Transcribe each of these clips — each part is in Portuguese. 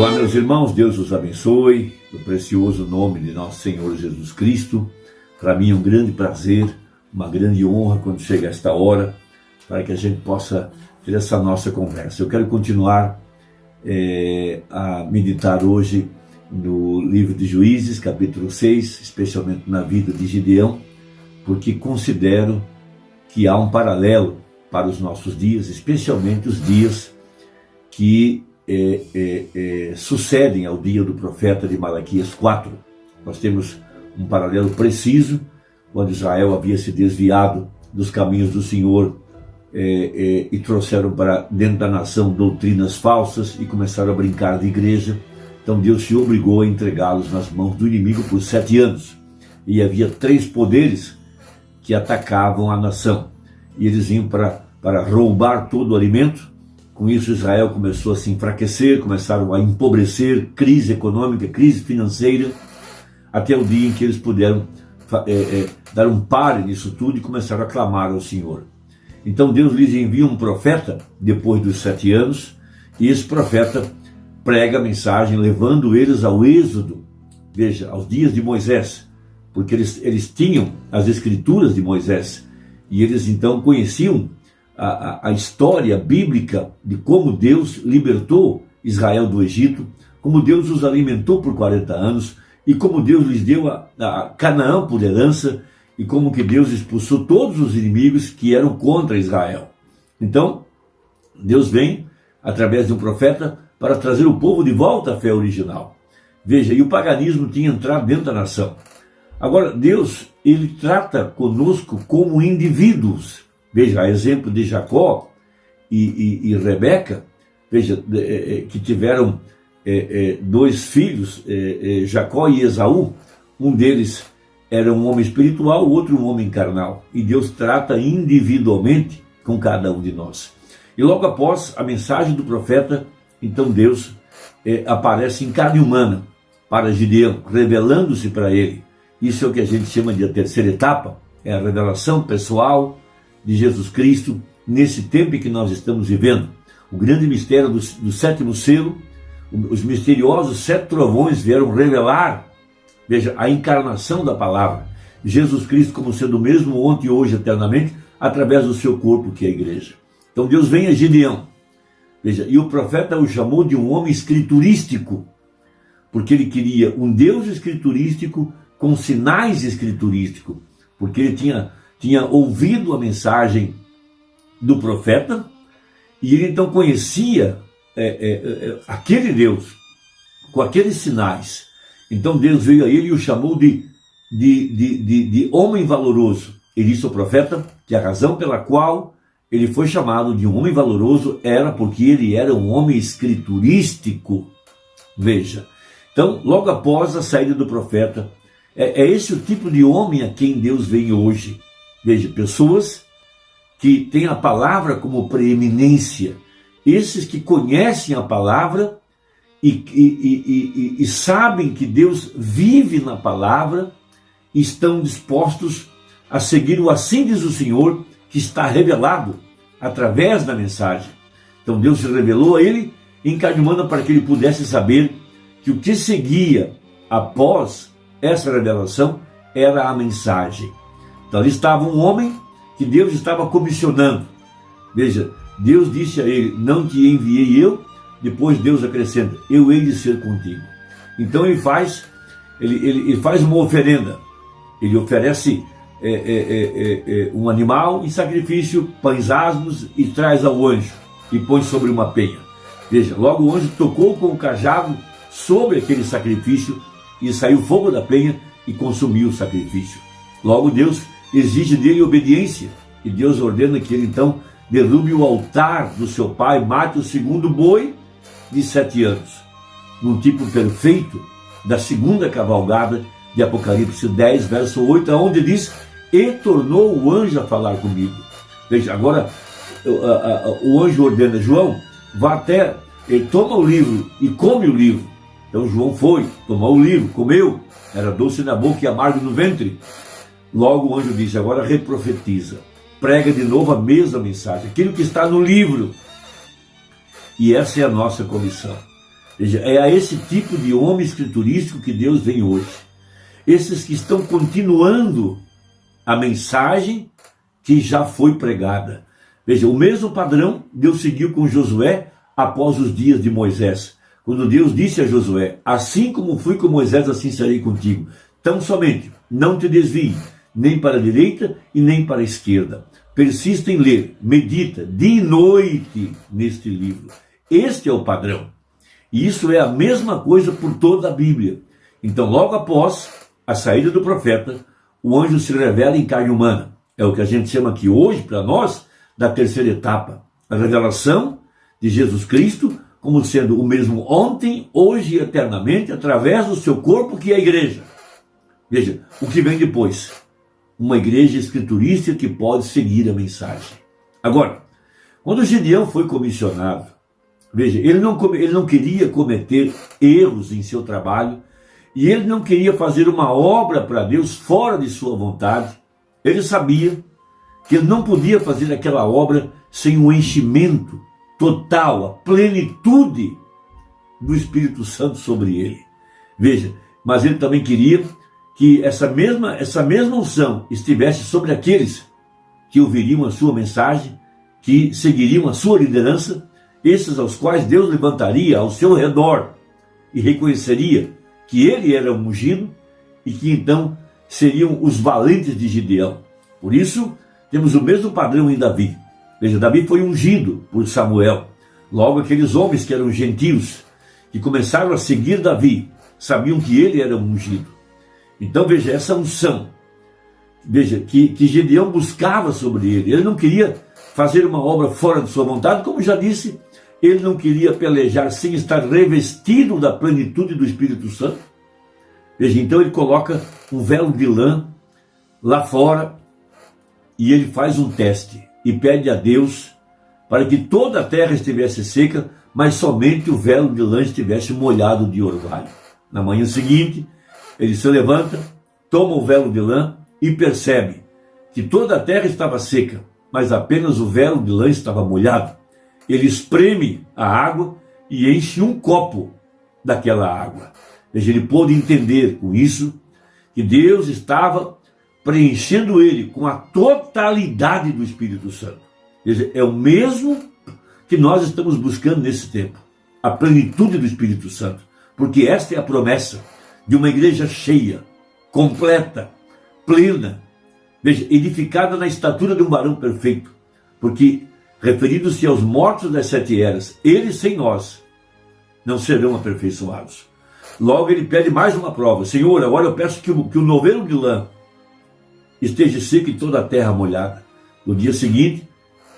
Olá, meus irmãos, Deus os abençoe, no precioso nome de nosso Senhor Jesus Cristo. Para mim é um grande prazer, uma grande honra quando chega esta hora, para que a gente possa ter essa nossa conversa. Eu quero continuar a meditar hoje no livro de Juízes, capítulo 6, especialmente na vida de Gideão, porque considero que há um paralelo para os nossos dias, especialmente os dias que sucedem ao dia do profeta de Malaquias 4. Nós temos um paralelo preciso, quando Israel havia se desviado dos caminhos do Senhor e trouxeram para dentro da nação doutrinas falsas e começaram a brincar de igreja. Então Deus se obrigou a entregá-los nas mãos do inimigo por 7 anos. E havia 3 poderes que atacavam a nação. E eles iam para roubar todo o alimento. Com isso Israel começou a se enfraquecer, começaram a empobrecer, crise econômica, crise financeira, até o dia em que eles puderam dar um pare nisso tudo e começaram a clamar ao Senhor. Então Deus lhes envia um profeta depois dos 7 anos, e esse profeta prega a mensagem levando eles ao êxodo, veja, aos dias de Moisés, porque eles tinham as escrituras de Moisés, e eles então conheciam a história bíblica de como Deus libertou Israel do Egito, como Deus os alimentou por 40 anos, e como Deus lhes deu a Canaã por herança, e como que Deus expulsou todos os inimigos que eram contra Israel. Então, Deus vem, através de um profeta, para trazer o povo de volta à fé original. Veja, e o paganismo tinha entrado dentro da nação. Agora, Deus, ele trata conosco como indivíduos. Veja, a exemplo de Jacó e Rebeca, veja, que tiveram 2 filhos, Jacó e Esaú. Um deles era um homem espiritual, o outro um homem carnal. E Deus trata individualmente com cada um de nós. E logo após a mensagem do profeta, então Deus aparece em carne humana para Gideão, revelando-se para ele. Isso é o que a gente chama de a terceira etapa, é a revelação pessoal de Jesus Cristo nesse tempo em que nós estamos vivendo. O grande mistério do 7º selo, os misteriosos 7 trovões vieram revelar, veja, a encarnação da palavra, Jesus Cristo como sendo o mesmo ontem, hoje, eternamente, através do seu corpo, que é a igreja. Então Deus vem a Gideão, veja, e o profeta o chamou de um homem escriturístico, porque ele queria um Deus escriturístico com sinais escriturísticos, porque ele tinha ouvido a mensagem do profeta, e ele então conhecia aquele Deus, com aqueles sinais. Então Deus veio a ele e o chamou de homem valoroso. Ele disse ao profeta que a razão pela qual ele foi chamado de um homem valoroso era porque ele era um homem escriturístico. Veja, então logo após a saída do profeta, é esse o tipo de homem a quem Deus vem hoje. Veja, pessoas que têm a palavra como preeminência, esses que conhecem a palavra e sabem que Deus vive na palavra, estão dispostos a seguir o assim diz o Senhor, que está revelado através da mensagem. Então Deus se revelou a ele, encaminhando para que ele pudesse saber que o que seguia após essa revelação era a mensagem. Então ali estava um homem que Deus estava comissionando. Veja, Deus disse a ele, não te enviei eu. Depois Deus acrescenta, eu hei de ser contigo. Então ele faz uma oferenda. Ele oferece um animal em sacrifício, pães asmos, e traz ao anjo e põe sobre uma penha. Veja, logo o anjo tocou com o cajado sobre aquele sacrifício e saiu fogo da penha e consumiu o sacrifício. Logo Deus exige dele obediência, e Deus ordena que ele então derrube o altar do seu pai, mate o 2º boi de 7 anos, num tipo perfeito da 2ª cavalgada de Apocalipse 10, verso 8, onde diz, e tornou o anjo a falar comigo. Veja, agora o anjo ordena, João, vá até, toma o livro e come o livro. Então João foi, tomou o livro, comeu, era doce na boca e amargo no ventre. Logo o anjo disse, agora reprofetiza, prega de novo a mesma mensagem, aquilo que está no livro. E essa é a nossa comissão. Veja, é a esse tipo de homem escriturístico que Deus vem hoje. Esses que estão continuando a mensagem que já foi pregada. Veja, o mesmo padrão Deus seguiu com Josué após os dias de Moisés. Quando Deus disse a Josué, assim como fui com Moisés, assim serei contigo. Tão somente, não te desvie, nem para a direita e nem para a esquerda. Persista em ler, medita dia e noite neste livro. Este é o padrão. E isso é a mesma coisa por toda a Bíblia. Então, logo após a saída do profeta, o anjo se revela em carne humana. É o que a gente chama aqui hoje, para nós, da terceira etapa. A revelação de Jesus Cristo como sendo o mesmo ontem, hoje e eternamente, através do seu corpo, que é a igreja. Veja, o que vem depois? Uma igreja escriturística que pode seguir a mensagem. Agora, quando Gideão foi comissionado, veja, ele não queria cometer erros em seu trabalho, e ele não queria fazer uma obra para Deus fora de sua vontade. Ele sabia que ele não podia fazer aquela obra sem o enchimento total, a plenitude do Espírito Santo sobre ele. Veja, mas ele também queria que essa mesma unção estivesse sobre aqueles que ouviriam a sua mensagem, que seguiriam a sua liderança, esses aos quais Deus levantaria ao seu redor e reconheceria que ele era ungido e que então seriam os valentes de Gideão. Por isso, temos o mesmo padrão em Davi. Veja, Davi foi ungido por Samuel. Logo, aqueles homens que eram gentios, que começaram a seguir Davi, sabiam que ele era ungido. Então, veja, essa unção, veja, que Gideão buscava sobre ele. Ele não queria fazer uma obra fora de sua vontade, como já disse, ele não queria pelejar sem estar revestido da plenitude do Espírito Santo. Veja, então ele coloca um velo de lã lá fora e ele faz um teste e pede a Deus para que toda a terra estivesse seca, mas somente o velo de lã estivesse molhado de orvalho. Na manhã seguinte, ele se levanta, toma o velo de lã e percebe que toda a terra estava seca, mas apenas o velo de lã estava molhado. Ele espreme a água e enche um copo daquela água. Veja, ele pôde entender com isso que Deus estava preenchendo ele com a totalidade do Espírito Santo. Veja, é o mesmo que nós estamos buscando nesse tempo, a plenitude do Espírito Santo, porque esta é a promessa de uma igreja cheia, completa, plena, veja, edificada na estatura de um varão perfeito, porque referindo-se aos mortos das 7 eras, eles sem nós não serão aperfeiçoados. Logo ele pede mais uma prova. Senhor, agora eu peço que o novelo de lã esteja seco e toda a terra molhada. No dia seguinte,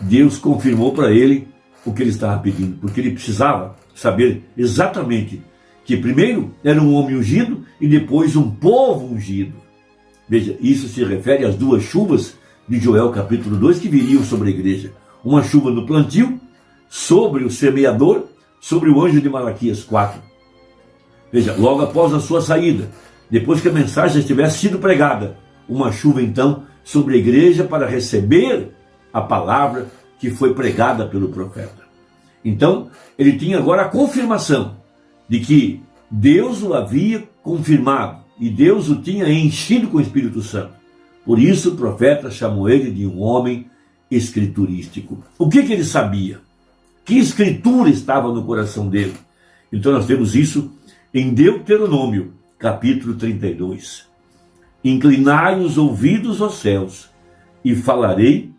Deus confirmou para ele o que ele estava pedindo, porque ele precisava saber exatamente que primeiro era um homem ungido e depois um povo ungido. Veja, isso se refere às 2 chuvas de Joel capítulo 2 que viriam sobre a igreja. Uma chuva no plantio, sobre o semeador, sobre o anjo de Malaquias 4. Veja, logo após a sua saída, depois que a mensagem estivesse sido pregada, uma chuva então sobre a igreja para receber a palavra que foi pregada pelo profeta. Então, ele tinha agora a confirmação de que Deus o havia confirmado e Deus o tinha enchido com o Espírito Santo. Por isso o profeta chamou ele de um homem escriturístico. O que ele sabia? Que escritura estava no coração dele? Então nós temos isso em Deuteronômio, capítulo 32. Inclinai os ouvidos aos céus, e falarei,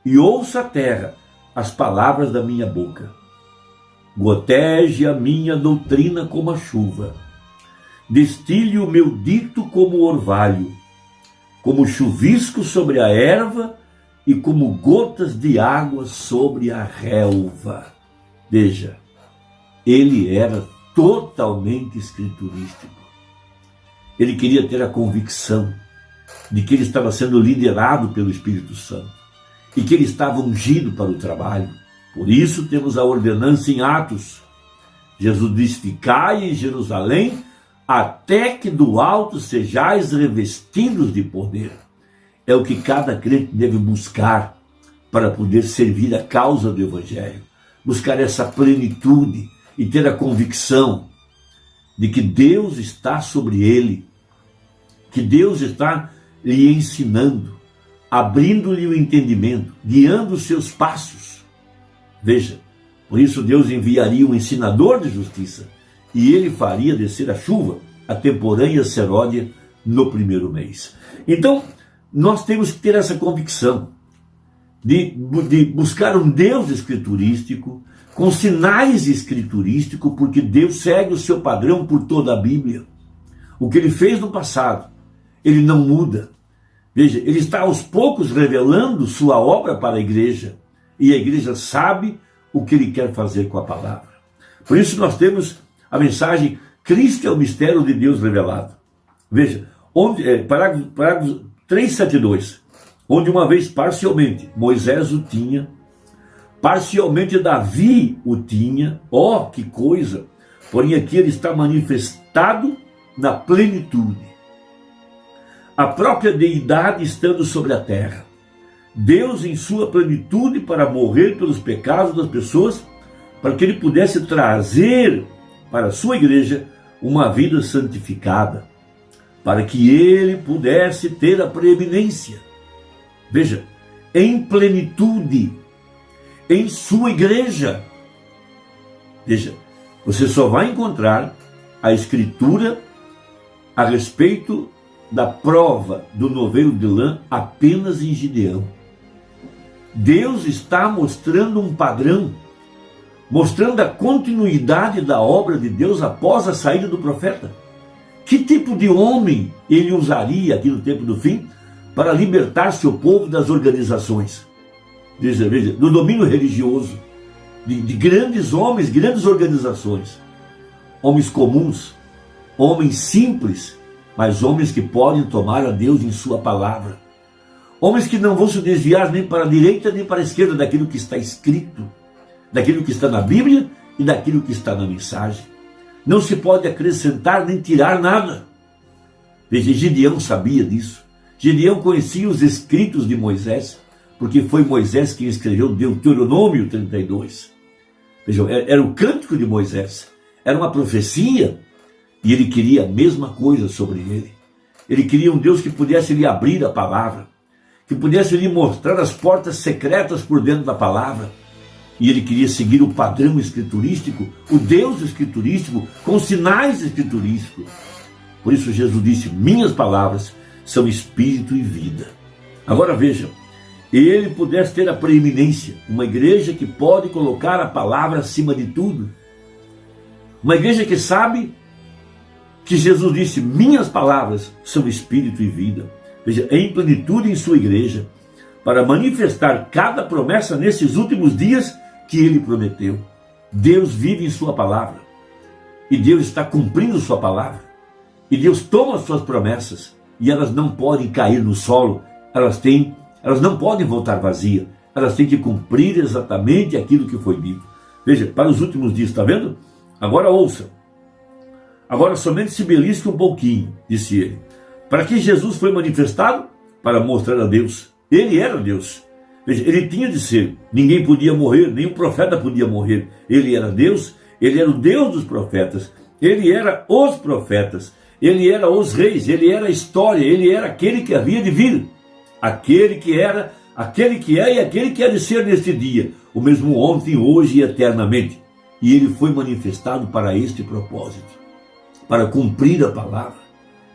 e ouça a terra as palavras da minha boca. Goteje a minha doutrina como a chuva, destile o meu dito como orvalho, como chuvisco sobre a erva e como gotas de água sobre a relva. Veja, ele era totalmente escriturístico. Ele queria ter a convicção de que ele estava sendo liderado pelo Espírito Santo e que ele estava ungido para o trabalho. Por isso temos a ordenança em Atos. Jesus diz: ficai em Jerusalém até que do alto sejais revestidos de poder. É o que cada crente deve buscar para poder servir a causa do Evangelho. Buscar essa plenitude, e ter a convicção de que Deus está sobre ele, que Deus está lhe ensinando, abrindo-lhe o entendimento, guiando os seus passos. Veja, por isso Deus enviaria um ensinador de justiça, e ele faria descer a chuva, a temporânea seródia, no primeiro mês. Então, nós temos que ter essa convicção de buscar um Deus escriturístico, com sinais escriturísticos, porque Deus segue o seu padrão por toda a Bíblia. O que ele fez no passado, ele não muda. Veja, ele está aos poucos revelando sua obra para a igreja, e a igreja sabe o que ele quer fazer com a palavra. Por isso nós temos a mensagem: Cristo é o mistério de Deus revelado. Veja, parágrafo 372, onde uma vez parcialmente Moisés o tinha, parcialmente Davi o tinha, que coisa, porém aqui ele está manifestado na plenitude. A própria deidade estando sobre a terra, Deus em sua plenitude para morrer pelos pecados das pessoas, para que ele pudesse trazer para a sua igreja uma vida santificada, para que ele pudesse ter a preeminência. Veja, em plenitude, em sua igreja. Veja, você só vai encontrar a escritura a respeito da prova do novelo de lã apenas em Gideão. Deus está mostrando um padrão, mostrando a continuidade da obra de Deus após a saída do profeta. Que tipo de homem ele usaria aqui no tempo do fim para libertar seu povo das organizações? Veja, do domínio religioso, de grandes homens, grandes organizações. Homens comuns, homens simples, mas homens que podem tomar a Deus em sua palavra. Homens que não vão se desviar nem para a direita nem para a esquerda daquilo que está escrito, daquilo que está na Bíblia e daquilo que está na mensagem. Não se pode acrescentar nem tirar nada. Veja, Gideão sabia disso. Gideão conhecia os escritos de Moisés, porque foi Moisés quem escreveu Deuteronômio 32. Vejam, era o cântico de Moisés, era uma profecia, e ele queria a mesma coisa sobre ele. Ele queria um Deus que pudesse lhe abrir a palavra, que pudesse lhe mostrar as portas secretas por dentro da palavra. E ele queria seguir o padrão escriturístico, o Deus escriturístico, com sinais escriturísticos. Por isso Jesus disse: minhas palavras são espírito e vida. Agora vejam, ele pudesse ter a preeminência, uma igreja que pode colocar a palavra acima de tudo. Uma igreja que sabe que Jesus disse: minhas palavras são espírito e vida. Veja, em plenitude em sua igreja, para manifestar cada promessa nesses últimos dias que ele prometeu. Deus vive em sua palavra, e Deus está cumprindo sua palavra, e Deus toma as suas promessas, e elas não podem cair no solo, elas não podem voltar vazias, elas têm que cumprir exatamente aquilo que foi dito. Veja, para os últimos dias, está vendo? Agora ouça, agora somente se belisque um pouquinho, disse ele. Para que Jesus foi manifestado? Para mostrar a Deus. Ele era Deus. Veja, ele tinha de ser. Ninguém podia morrer, nenhum profeta podia morrer. Ele era Deus, ele era o Deus dos profetas. Ele era os profetas. Ele era os reis, ele era a história, ele era aquele que havia de vir. Aquele que era, aquele que é e aquele que há de ser neste dia. O mesmo ontem, hoje e eternamente. E ele foi manifestado para este propósito. Para cumprir a palavra.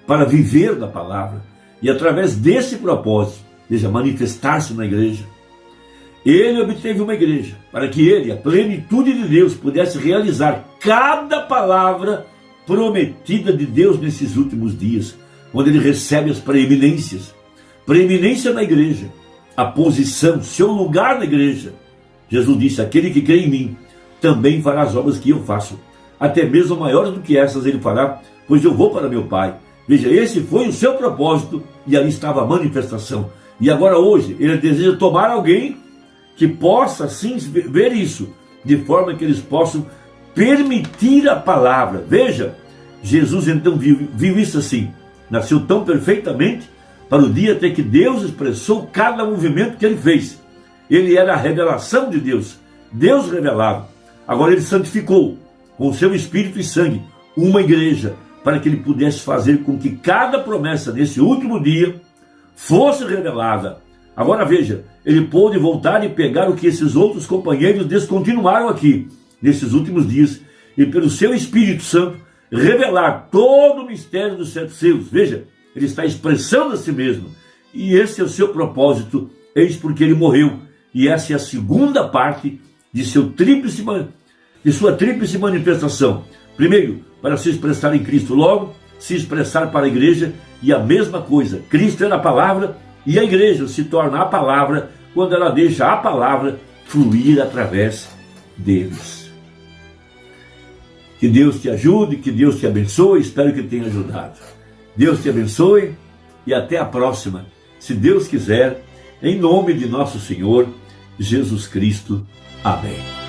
Para viver da palavra. E através desse propósito, veja, manifestar-se na igreja. Ele obteve uma igreja para que ele, a plenitude de Deus, pudesse realizar cada palavra prometida de Deus nesses últimos dias, quando ele recebe as preeminências. Preeminência na igreja, a posição, seu lugar na igreja. Jesus disse: aquele que crê em mim também fará as obras que eu faço, até mesmo maiores do que essas ele fará, pois eu vou para meu Pai. Veja, esse foi o seu propósito, e ali estava a manifestação. E agora hoje ele deseja tomar alguém que possa sim ver isso, de forma que eles possam permitir a palavra. Veja, Jesus então viu isso assim, nasceu tão perfeitamente para o dia até que Deus expressou cada movimento que ele fez. Ele era a revelação de Deus, Deus revelado. Agora ele santificou, com seu espírito e sangue, uma igreja, para que ele pudesse fazer com que cada promessa nesse último dia fosse revelada. Agora veja, ele pôde voltar e pegar o que esses outros companheiros descontinuaram aqui, nesses últimos dias, e pelo seu Espírito Santo, revelar todo o mistério dos 7 selos. Veja, ele está expressando a si mesmo, e esse é o seu propósito, eis porque ele morreu, e essa é a segunda parte de sua tríplice manifestação. Primeiro, para se expressar em Cristo, logo, se expressar para a igreja, e a mesma coisa, Cristo era a palavra, e a igreja se torna a palavra, quando ela deixa a palavra fluir através deles. Que Deus te ajude, que Deus te abençoe, espero que tenha ajudado. Deus te abençoe e até a próxima, se Deus quiser, em nome de nosso Senhor Jesus Cristo. Amém.